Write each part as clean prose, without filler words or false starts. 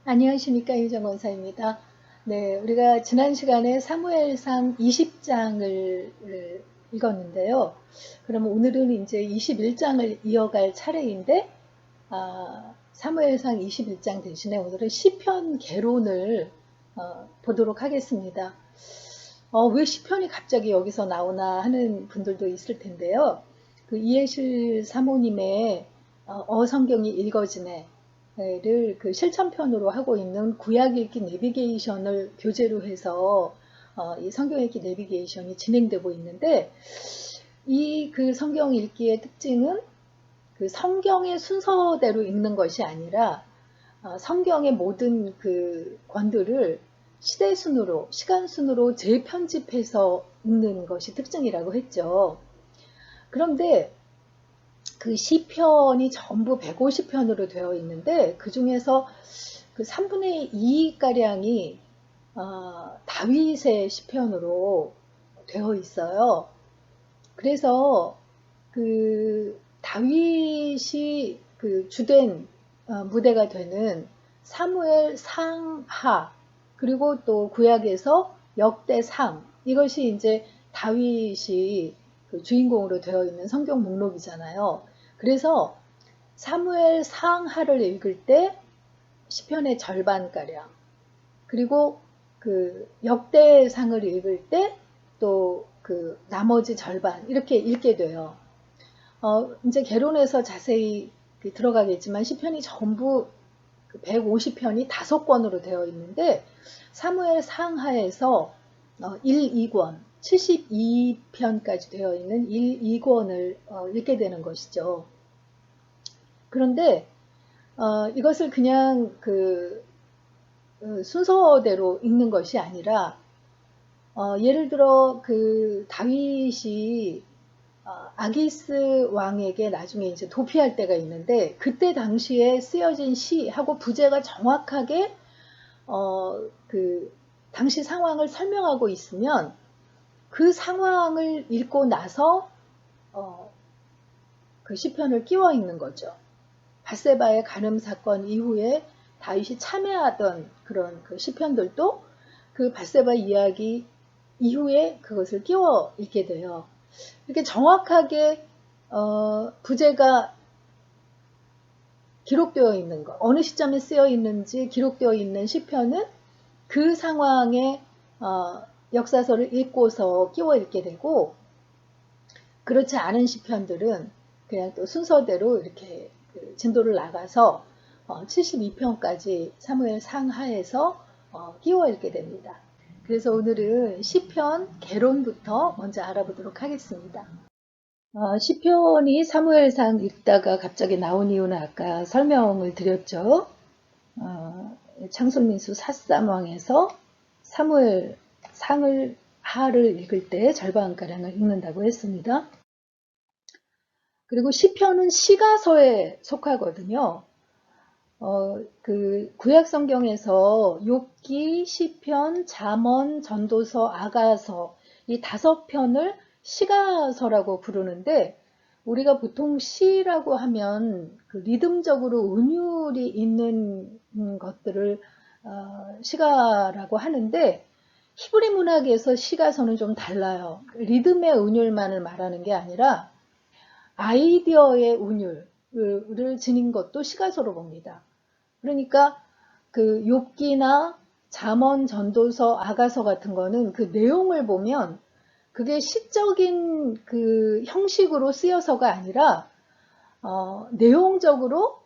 안녕하십니까, 유정 원사입니다. 네, 우리가 지난 시간에 사무엘상 20장을 읽었는데요. 그러면 오늘은 이제 21장을 이어갈 차례인데, 사무엘상 21장 대신에 오늘은 시편 개론을 보도록 하겠습니다. 왜 시편이 갑자기 여기서 나오나 하는 분들도 있을 텐데요. 그 이해실 사모님의 성경이 읽어지네 를 그 실천편으로 하고 있는 구약 읽기 내비게이션을 교재로 해서 이 성경 읽기 내비게이션이 진행되고 있는데, 이 그 성경 읽기의 특징은 그 성경의 순서대로 읽는 것이 아니라 성경의 모든 그 권들을 시대순으로, 시간순으로 재편집해서 읽는 것이 특징이라고 했죠. 그런데 그 시편이 전부 150편으로 되어 있는데, 그 중에서 그 3분의 2가량이 다윗의 시편으로 되어 있어요. 그래서 그 다윗이 그 주된 무대가 되는 사무엘 상하, 그리고 또 구약에서 역대상, 이것이 이제 다윗이 그 주인공으로 되어 있는 성경 목록이잖아요. 그래서 사무엘 상하를 읽을 때 시편의 절반가량, 그리고 그 역대상을 읽을 때 또 그 나머지 절반, 이렇게 읽게 돼요. 이제 개론에서 자세히 들어가겠지만 시편이 전부 150편이 5권으로 되어 있는데, 사무엘 상하에서 1, 2권, 72편까지 되어 있는 1, 2권을 읽게 되는 것이죠. 그런데 이것을 그냥 그 순서대로 읽는 것이 아니라, 예를 들어 그 다윗이 아기스 왕에게 나중에 이제 도피할 때가 있는데, 그때 당시에 쓰여진 시하고 부제가 정확하게 그 당시 상황을 설명하고 있으면 그 상황을 읽고 나서 그 시편을 끼워 읽는 거죠. 밧세바의 간음 사건 이후에 다윗이 참여하던 그런 그 시편들도 그 밧세바 이야기 이후에 그것을 끼워 읽게 돼요. 이렇게 정확하게 부제가 기록되어 있는 것, 어느 시점에 쓰여 있는지 기록되어 있는 시편은 그 상황의 역사서를 읽고서 끼워 읽게 되고, 그렇지 않은 시편들은 그냥 또 순서대로 이렇게 그 진도를 나가서 72편까지 사무엘 상하에서 끼워 읽게 됩니다. 그래서 오늘은 시편 개론부터 먼저 알아보도록 하겠습니다. 시편이 사무엘상 읽다가 갑자기 나온 이유는 아까 설명을 드렸죠. 창순민수 사삼왕에서 사무엘 상을 하를 읽을 때 절반가량을 읽는다고 했습니다. 그리고 시편은 시가서에 속하거든요. 그 구약 성경에서 욥기, 시편, 잠언, 전도서, 아가서 이 5편을 시가서라고 부르는데, 우리가 보통 시라고 하면 그 리듬적으로 은율이 있는 것들을 시가라고 하는데, 히브리 문학에서 시가서는 좀 달라요. 리듬의 은율만을 말하는 게 아니라 아이디어의 운율을 지닌 것도 시가서로 봅니다. 그러니까 그 욥기나 잠언, 전도서, 아가서 같은 거는 그 내용을 보면 그게 시적인 그 형식으로 쓰여서가 아니라 내용적으로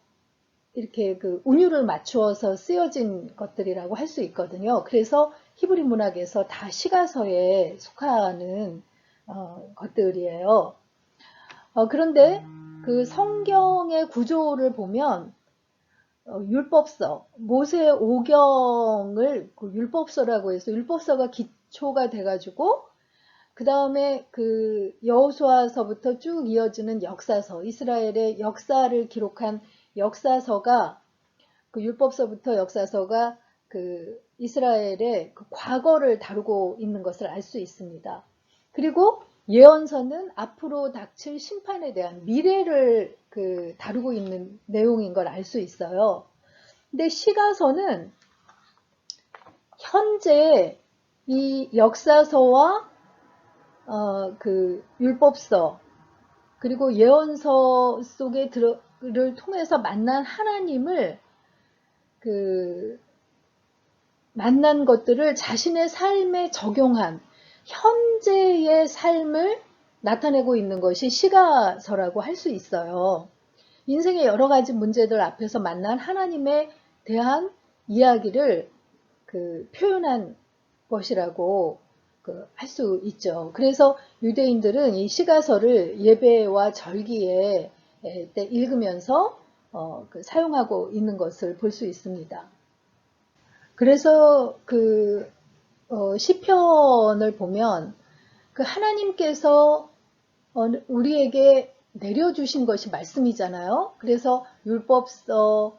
이렇게 그 운율을 맞추어서 쓰여진 것들이라고 할 수 있거든요. 그래서 히브리 문학에서 다 시가서에 속하는 것들이에요. 그런데 그 성경의 구조를 보면 율법서, 모세 오경을 그 율법서라고 해서 율법서가 기초가 돼가지고, 그 다음에 그 여호수아서부터 쭉 이어지는 역사서, 이스라엘의 역사를 기록한 역사서가, 그 율법서부터 역사서가 그 이스라엘의 그 과거를 다루고 있는 것을 알 수 있습니다. 그리고 예언서는 앞으로 닥칠 심판에 대한 미래를 그 다루고 있는 내용인 걸 알 수 있어요. 근데 시가서는 현재 이 역사서와 그 율법서 그리고 예언서 속에 를 통해서 만난 하나님을 그 만난 것들을 자신의 삶에 적용한 현재의 삶을 나타내고 있는 것이 시가서라고 할 수 있어요. 인생의 여러 가지 문제들 앞에서 만난 하나님에 대한 이야기를 표현한 것이라고 할 수 있죠. 그래서 유대인들은 이 시가서를 예배와 절기에 때 읽으면서 사용하고 있는 것을 볼 수 있습니다. 그래서 시편을 보면 하나님께서 우리에게 내려주신 것이 말씀이잖아요. 그래서 율법서,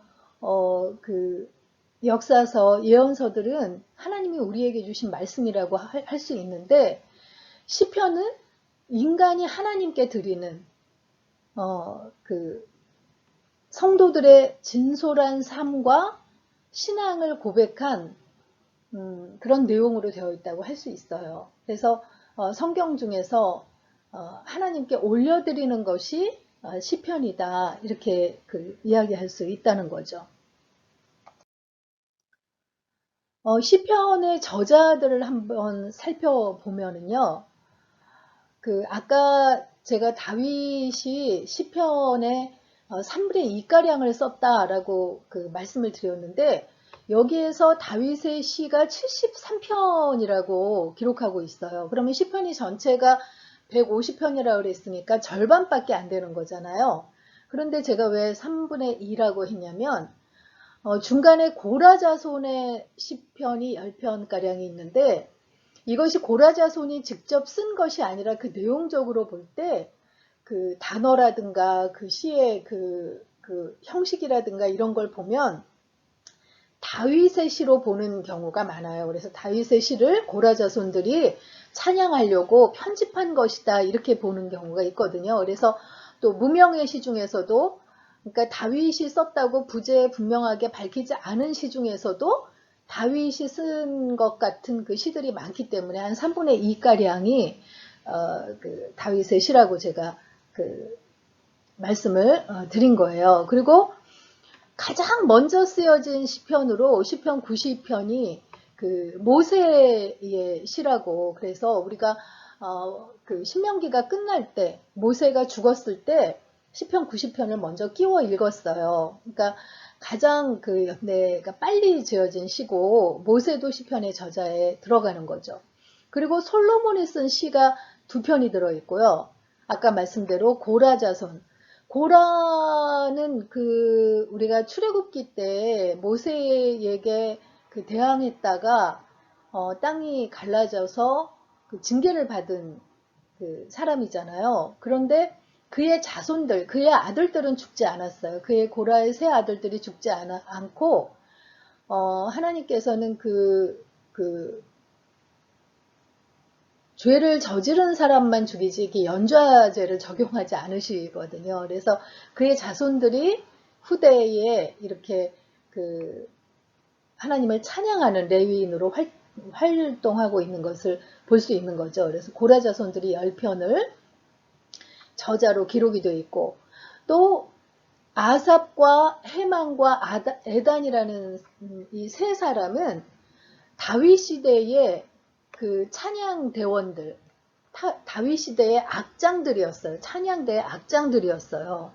역사서, 예언서들은 하나님이 우리에게 주신 말씀이라고 할 수 있는데 시편은 인간이 하나님께 드리는 성도들의 진솔한 삶과 신앙을 고백한 그런 내용으로 되어 있다고 할 수 있어요. 그래서 성경 중에서 하나님께 올려드리는 것이 시편이다 이렇게 이야기할 수 있다는 거죠. 시편의 저자들을 한번 살펴보면은요, 아까 제가 다윗이 시편의 3분의 2가량을 썼다라고 말씀을 드렸는데, 여기에서 다윗의 시가 73편이라고 기록하고 있어요. 그러면 시편이 전체가 150편이라고 그랬으니까 절반밖에 안 되는 거잖아요. 그런데 제가 왜 3분의 2라고 했냐면, 중간에 고라자손의 시편이 10편가량이 있는데 이것이 고라자손이 직접 쓴 것이 아니라 내용적으로 볼 때 단어라든가 시의 형식이라든가 이런 걸 보면 다윗의 시로 보는 경우가 많아요. 그래서 다윗의 시를 고라자손들이 찬양하려고 편집한 것이다 이렇게 보는 경우가 있거든요. 그래서 또 무명의 시 중에서도 그러니까 다윗이 썼다고 부재분명하게 밝히지 않은 시 중에서도 다윗이 쓴 것 같은 시들이 많기 때문에 한 3분의 2가량이 다윗의 시라고 제가 말씀을 드린 거예요. 그리고 가장 먼저 쓰여진 시편으로 시편 90편이 모세의 시라고, 그래서 우리가 신명기가 끝날 때 모세가 죽었을 때 시편 90편을 먼저 끼워 읽었어요. 그러니까 가장 연대가 빨리 지어진 시고 모세도 시편의 저자에 들어가는 거죠. 그리고 솔로몬이 쓴 시가 2편이 들어있고요. 아까 말씀대로 고라자손. 고라는 우리가 출애굽기 때 모세에게 대항했다가 땅이 갈라져서 징계를 받은 사람이잖아요. 그런데 그의 자손들, 그의 아들들은 죽지 않았어요. 그의 고라의 세 아들들이 죽지 않고 하나님께서는 죄를 저지른 사람만 죽이지 이게 연좌죄를 적용하지 않으시거든요. 그래서 그의 자손들이 후대에 이렇게 하나님을 찬양하는 레위인으로 활동하고 있는 것을 볼 수 있는 거죠. 그래서 고라 자손들이 10편을 저자로 기록이 되어 있고, 또 아삽과 헤만과 에단이라는 이 세 사람은 다윗 시대의 찬양 대원들, 다윗 시대의 악장들이었어요. 찬양대의 악장들이었어요.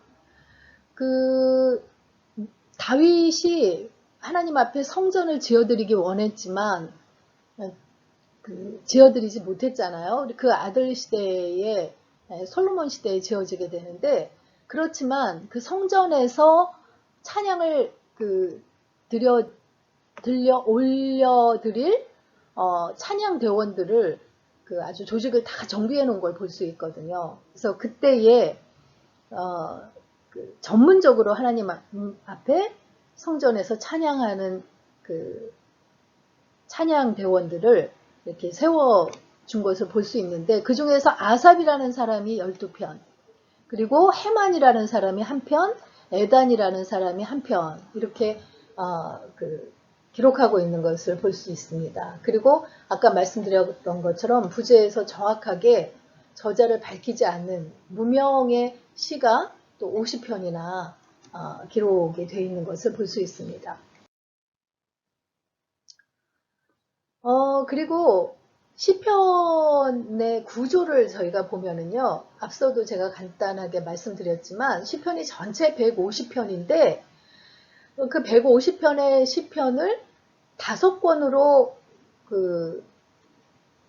다윗이 하나님 앞에 성전을 지어드리기 원했지만 지어드리지 못했잖아요. 그 아들 시대에 솔로몬 시대에 지어지게 되는데, 그렇지만 그 성전에서 찬양을 올려드릴 찬양 대원들을 아주 조직을 다 정비해 놓은 걸 볼 수 있거든요. 그래서 그때에 전문적으로 하나님 앞에 성전에서 찬양하는 찬양 대원들을 이렇게 세워준 것을 볼 수 있는데, 그 중에서 아삽이라는 사람이 12편, 그리고 헤만이라는 사람이 1편, 에단이라는 사람이 1편, 이렇게 기록하고 있는 것을 볼 수 있습니다. 그리고 아까 말씀드렸던 것처럼 부제에서 정확하게 저자를 밝히지 않는 무명의 시가 또 50편이나 기록이 되어 있는 것을 볼 수 있습니다. 그리고 시편의 구조를 저희가 보면은요, 앞서도 제가 간단하게 말씀드렸지만 시편이 전체 150편인데 그 150편의 시편을 5권으로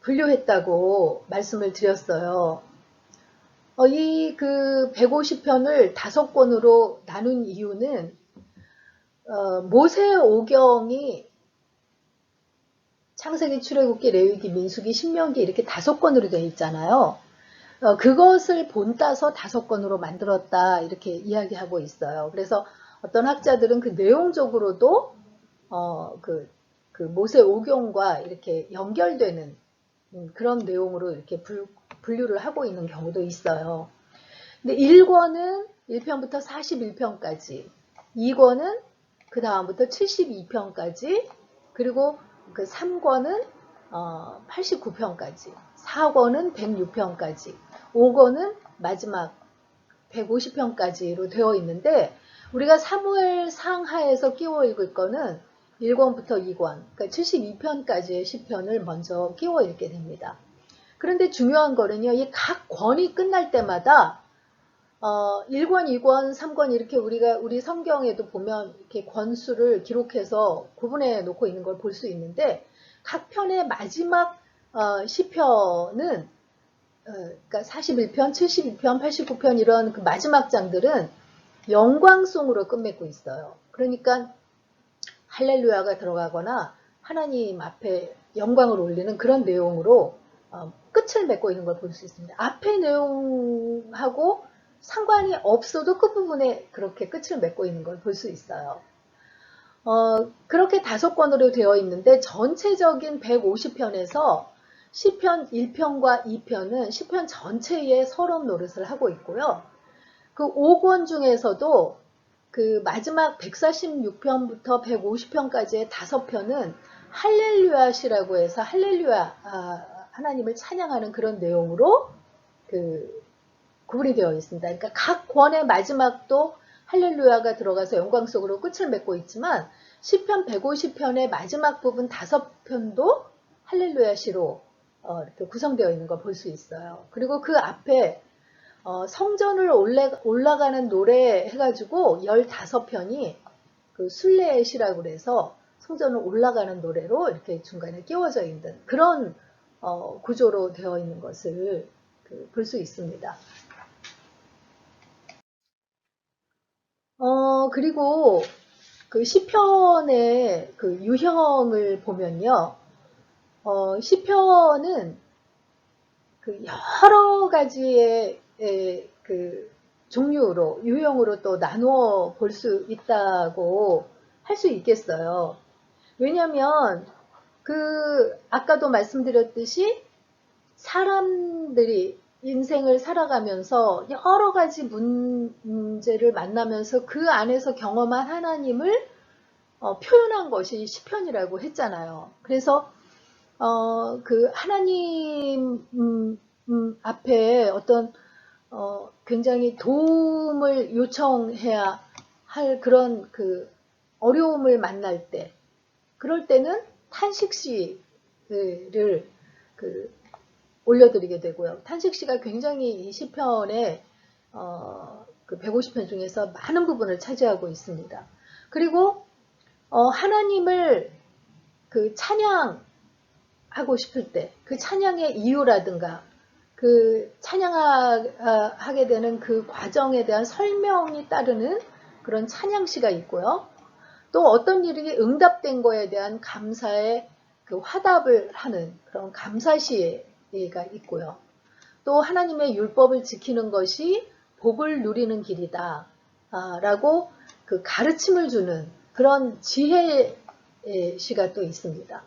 분류했다고 말씀을 드렸어요. 이 150편을 5권으로 나눈 이유는 모세 오경이 창세기, 출애굽기, 레위기, 민수기, 신명기 이렇게 5권으로 되어 있잖아요. 그것을 본따서 5권으로 만들었다 이렇게 이야기하고 있어요. 그래서 어떤 학자들은 그 내용적으로도 그 모세 오경과 이렇게 연결되는 그런 내용으로 이렇게 분류를 하고 있는 경우도 있어요. 근데 1권은 1편부터 41편까지, 2권은 그 다음부터 72편까지, 그리고 그 3권은 89편까지, 4권은 106편까지, 5권은 마지막 150편까지로 되어 있는데 우리가 사무엘 상하에서 끼워 읽을 거는 1권부터 2권, 그러니까 72편까지의 시편을 먼저 끼워 읽게 됩니다. 그런데 중요한 거는요, 이 각 권이 끝날 때마다 1권, 2권, 3권 이렇게 우리 성경에도 보면 이렇게 권수를 기록해서 구분해 놓고 있는 걸 볼 수 있는데 각 편의 마지막 시편은 그러니까 41편, 72편, 89편 이런 그 마지막 장들은 영광송으로 끝맺고 있어요. 그러니까 할렐루야가 들어가거나 하나님 앞에 영광을 올리는 그런 내용으로 끝을 맺고 있는 걸 볼 수 있습니다. 앞의 내용하고 상관이 없어도 끝부분에 그렇게 끝을 맺고 있는 걸 볼 수 있어요. 그렇게 5권으로 되어 있는데 전체적인 150편에서 시편 1편과 2편은 시편 전체의 서론 노릇을 하고 있고요. 그 5권 중에서도 그 마지막 146편부터 150편까지의 5편은 할렐루야시라고 해서 할렐루야 하나님을 찬양하는 그런 내용으로 구분이 되어 있습니다. 그러니까 각 권의 마지막도 할렐루야가 들어가서 영광 속으로 끝을 맺고 있지만 시편 150편의 마지막 부분 5편도 할렐루야시로 이렇게 구성되어 있는 걸 볼 수 있어요. 그리고 그 앞에 성전을 올라가는 노래 해가지고 15편이 그 순례시라고 그래서 성전을 올라가는 노래로 이렇게 중간에 끼워져 있는 그런 구조로 되어 있는 것을 볼 수 있습니다. 그리고 그 시편의 그 유형을 보면요. 시편은 그 여러 가지의 그 종류로, 유형으로 또 나누어 볼 수 있다고 할 수 있겠어요. 왜냐면 아까도 말씀드렸듯이 사람들이 인생을 살아가면서 여러 가지 문제를 만나면서 그 안에서 경험한 하나님을 표현한 것이 시편이라고 했잖아요. 그래서 그 하나님 앞에 어떤 굉장히 도움을 요청해야 할 그런 그 어려움을 만날 때, 그럴 때는 탄식시를 올려드리게 되고요. 탄식시가 굉장히 이 시편의 그 150편 중에서 많은 부분을 차지하고 있습니다. 그리고 하나님을 그 찬양하고 싶을 때 그 찬양의 이유라든가 그 찬양하게 되는 그 과정에 대한 설명이 따르는 그런 찬양시가 있고요. 또 어떤 일이 응답된 거에 대한 감사의 그 화답을 하는 그런 감사시가 있고요. 또 하나님의 율법을 지키는 것이 복을 누리는 길이다 라고 그 가르침을 주는 그런 지혜의 시가 또 있습니다.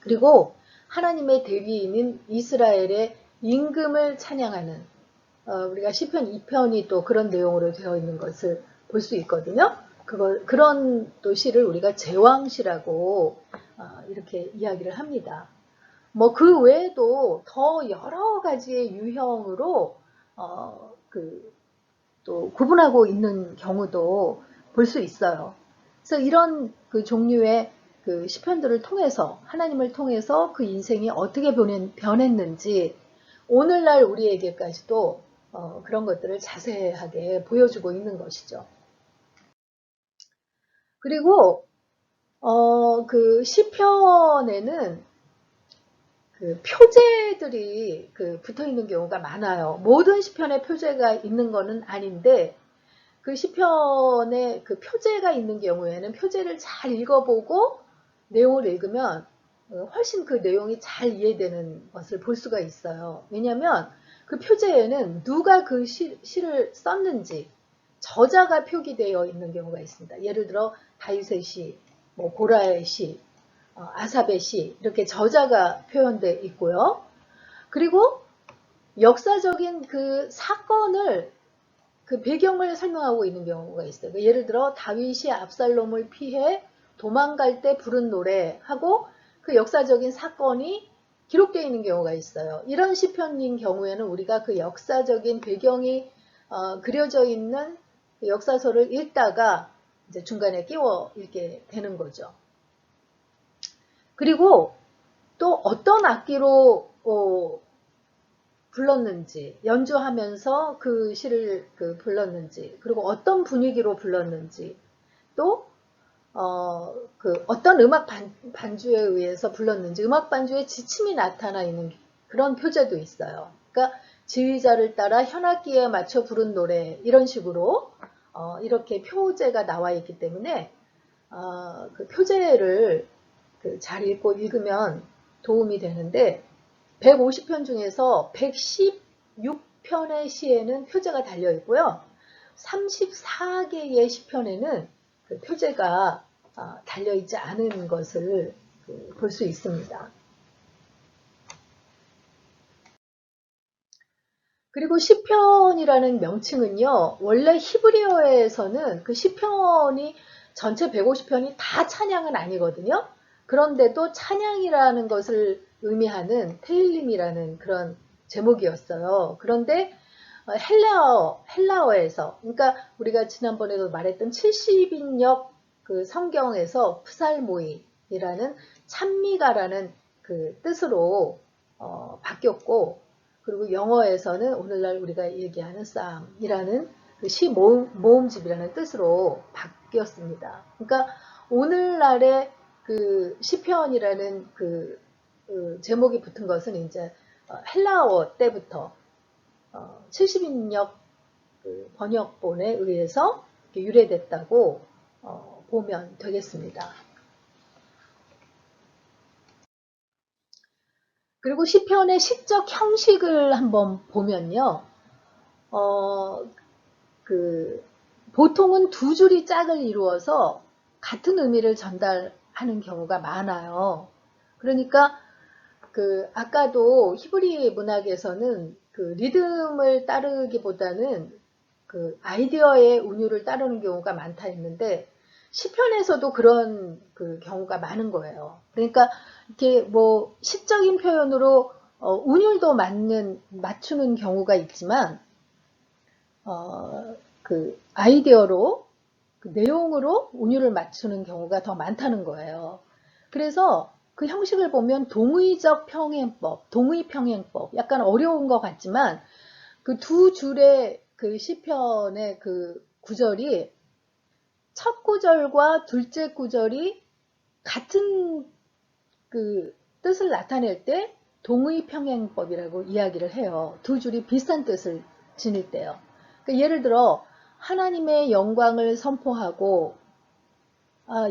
그리고 하나님의 대리인인 이스라엘의 임금을 찬양하는 우리가 시편 2편이 또 그런 내용으로 되어 있는 것을 볼 수 있거든요. 그런 또 시를 우리가 제왕시라고 이렇게 이야기를 합니다. 뭐 그 외에도 더 여러 가지의 유형으로 또 구분하고 있는 경우도 볼 수 있어요. 그래서 이런 그 종류의 그 시편들을 통해서 하나님을 통해서 그 인생이 어떻게 변했는지 오늘날 우리에게까지도 그런 것들을 자세하게 보여주고 있는 것이죠. 그리고 그 시편에는 그 표제들이 그 붙어 있는 경우가 많아요. 모든 시편에 표제가 있는 것은 아닌데 그 시편에 그 표제가 있는 경우에는 표제를 잘 읽어보고 내용을 읽으면 훨씬 그 내용이 잘 이해되는 것을 볼 수가 있어요. 왜냐하면 그 표제에는 누가 그 시를 썼는지 저자가 표기되어 있는 경우가 있습니다. 예를 들어 다윗의 시, 뭐 고라의 시, 아삽의 시 이렇게 저자가 표현되어 있고요. 그리고 역사적인 그 사건을 그 배경을 설명하고 있는 경우가 있어요. 그러니까 예를 들어 다윗이 압살롬을 피해 도망갈 때 부른 노래하고 그 역사적인 사건이 기록되어 있는 경우가 있어요. 이런 시편인 경우에는 우리가 그 역사적인 배경이 그려져 있는 그 역사서를 읽다가 이제 중간에 끼워 읽게 되는 거죠. 그리고 또 어떤 악기로 불렀는지, 연주하면서 그 시를 불렀는지, 그리고 어떤 분위기로 불렀는지, 또 어떤 음악 반주에 의해서 불렀는지, 음악 반주에 지침이 나타나 있는 그런 표제도 있어요. 그러니까 지휘자를 따라 현악기에 맞춰 부른 노래 이런 식으로 이렇게 표제가 나와 있기 때문에 그 표제를 잘 읽고 읽으면 도움이 되는데 150편 중에서 116편의 시에는 표제가 달려 있고요. 34개의 시편에는 그 표제가 달려 있지 않은 것을 볼 수 있습니다. 그리고 시편이라는 명칭은요. 원래 히브리어에서는 그 시편이 전체 150편이 다 찬양은 아니거든요. 그런데도 찬양이라는 것을 의미하는 테일림이라는 그런 제목이었어요. 그런데 헬라어에서, 그러니까 우리가 지난번에도 말했던 70인역 그 성경에서 프살모이라는 찬미가라는 그 뜻으로 바뀌었고, 그리고 영어에서는 오늘날 우리가 얘기하는 쌈이라는 그 시 모음집이라는 뜻으로 바뀌었습니다. 그러니까 오늘날의 그 시편이라는 그 제목이 붙은 것은 이제 헬라어 때부터 70인역 그 번역본에 의해서 유래됐다고 보면 되겠습니다. 그리고 시편의 시적 형식을 한번 보면요. 보통은 두 줄이 짝을 이루어서 같은 의미를 전달하는 경우가 많아요. 그러니까 아까도 히브리 문학에서는 그 리듬을 따르기보다는 그 아이디어의 운율을 따르는 경우가 많다 했는데 시편에서도 그런 그 경우가 많은 거예요. 그러니까 이렇게 뭐 시적인 표현으로 운율도 맞추는 경우가 있지만 그 아이디어로 그 내용으로 운율을 맞추는 경우가 더 많다는 거예요. 그래서 그 형식을 보면 동의적 평행법, 동의평행법 약간 어려운 것 같지만 그 두 줄의 그 시편의 그 구절이 첫 구절과 둘째 구절이 같은 그 뜻을 나타낼 때 동의평행법이라고 이야기를 해요. 두 줄이 비슷한 뜻을 지닐 때요. 그러니까 예를 들어 하나님의 영광을 선포하고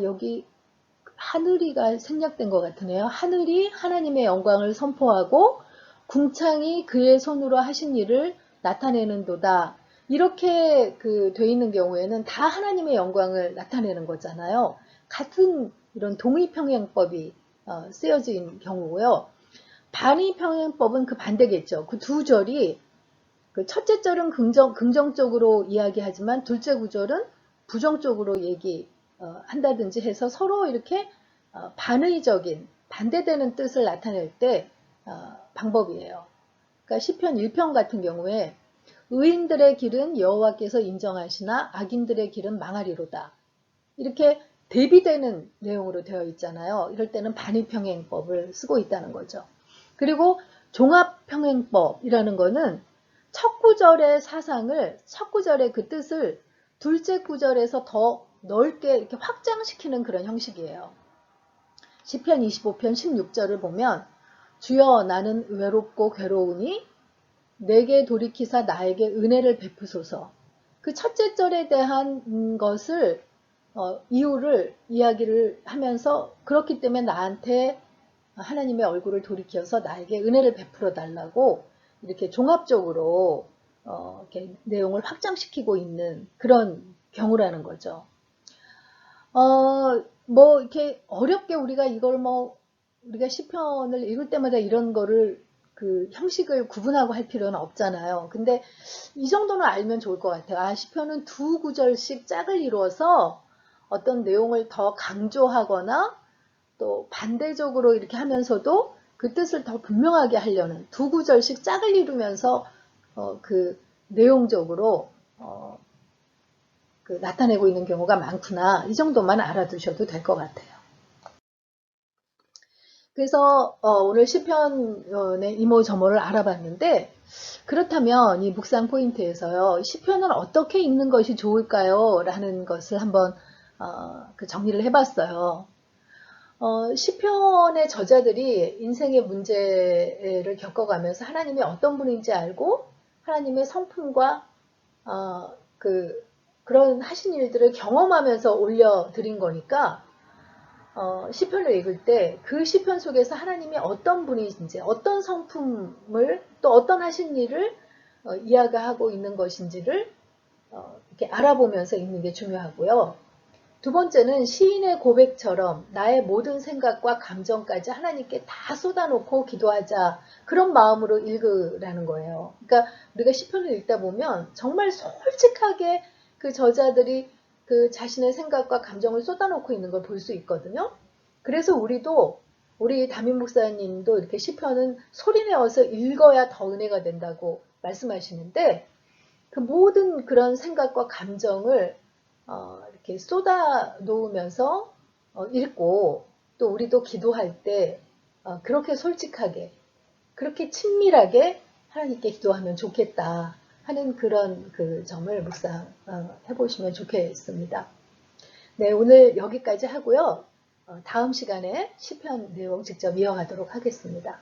여기 하늘이가 생략된 것 같으네요. 하늘이 하나님의 영광을 선포하고 궁창이 그의 손으로 하신 일을 나타내는도다. 이렇게 돼 있는 경우에는 다 하나님의 영광을 나타내는 거잖아요. 같은 이런 동의평행법이 쓰여진 경우고요. 반의평행법은 그 반대겠죠. 그 두 절이 그 첫째 절은 긍정적으로 이야기하지만 둘째 구절은 부정적으로 한다든지 해서 서로 이렇게 반의적인 반대되는 뜻을 나타낼 때 방법이에요. 그러니까 시편 1편 같은 경우에 의인들의 길은 여호와께서 인정하시나 악인들의 길은 망하리로다. 이렇게 대비되는 내용으로 되어 있잖아요. 이럴 때는 반의평행법을 쓰고 있다는 거죠. 그리고 종합평행법이라는 거는 첫 구절의 사상을, 첫 구절의 그 뜻을 둘째 구절에서 더 넓게 이렇게 확장시키는 그런 형식이에요. 시편 25편 16절을 보면 주여 나는 외롭고 괴로우니 내게 돌이키사 나에게 은혜를 베푸소서. 그 첫째 절에 대한 것을 이유를 이야기를 하면서 그렇기 때문에 나한테 하나님의 얼굴을 돌이켜서 나에게 은혜를 베풀어 달라고 이렇게 종합적으로 이렇게 내용을 확장시키고 있는 그런 경우라는 거죠. 뭐 이렇게 어렵게 우리가 이걸 우리가 시편을 읽을 때마다 이런 거를 그 형식을 구분하고 할 필요는 없잖아요. 근데 이 정도는 알면 좋을 것 같아요. 시편은 두 구절씩 짝을 이루어서 어떤 내용을 더 강조하거나 또 반대적으로 이렇게 하면서도 그 뜻을 더 분명하게 하려는 두 구절씩 짝을 이루면서 그 내용적으로 그 나타내고 있는 경우가 많구나. 이 정도만 알아두셔도 될 것 같아요. 그래서 오늘 시편의 이모저모를 알아봤는데 그렇다면 이 묵상 포인트에서요. 시편은 어떻게 읽는 것이 좋을까요? 라는 것을 한번 그 정리를 해봤어요. 시편의 저자들이 인생의 문제를 겪어가면서 하나님이 어떤 분인지 알고 하나님의 성품과 그런 하신 일들을 경험하면서 올려드린 거니까 시편을 읽을 때 그 시편 속에서 하나님이 어떤 분이신지 어떤 성품을 또 어떤 하신 일을 이야기하고 있는 것인지를 이렇게 알아보면서 읽는 게 중요하고요. 두 번째는 시인의 고백처럼 나의 모든 생각과 감정까지 하나님께 다 쏟아놓고 기도하자. 그런 마음으로 읽으라는 거예요. 그러니까 우리가 시편을 읽다 보면 정말 솔직하게 그 저자들이 그 자신의 생각과 감정을 쏟아놓고 있는 걸 볼 수 있거든요. 그래서 우리 담임 목사님도 이렇게 시편은 소리내어서 읽어야 더 은혜가 된다고 말씀하시는데 그 모든 그런 생각과 감정을 이렇게 쏟아 놓으면서 읽고 또 우리도 기도할 때 그렇게 솔직하게 그렇게 친밀하게 하나님께 기도하면 좋겠다 하는 그런 그 점을 묵상해 보시면 좋겠습니다. 네, 오늘 여기까지 하고요. 다음 시간에 시편 내용 직접 이어가도록 하겠습니다.